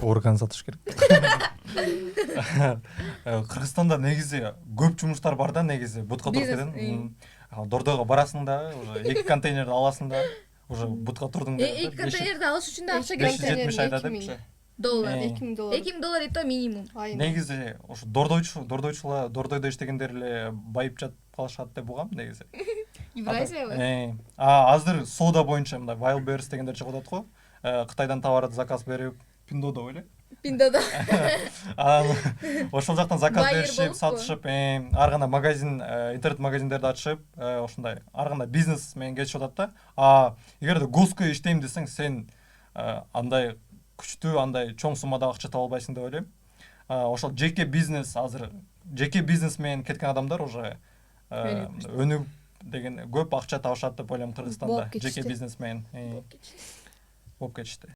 Орган сатыш керек. Кыргызстанда негизи көп жумуштар бар да, негизи бутка туруп кетен. Дордойго барасың да, уже 2 контейнерди аласың да, уже бутка турдуң деп. 2 контейнерди алыш үчүн да акча керек. 570 айда депчи. Доллар. 2000 доллар. 2000 доллар дейт да минимум. Негизи ошо дордойчулар, дордойдо иштегендер эле байып жатып калышат деп угам негизи. Евразиябы? Азыр соода боюнча мындай Wildberries дегендер чыгып атат го. Кытайдан товар заказ берип, Пиндодо беле? Пиндодо. Ошол жактан заказ Байер беришип, болуппу? сатышып, ар кандай магазин, интернет магазиндерди ачышып, ошондой ар кандай бизнес менен кетишип атат да. Эгерде госкө иштейм десең, сен андай күчтүү, андай чоң суммада акча таба албайсың деп ойлойм. Ошол жеке бизнес азыр, жеке бизнес менен кеткен адамдар уже өнүгүп деген көп акча табышат деп ойлойм Кыргызстанда. Жеке бизнес менен болуп кетишти.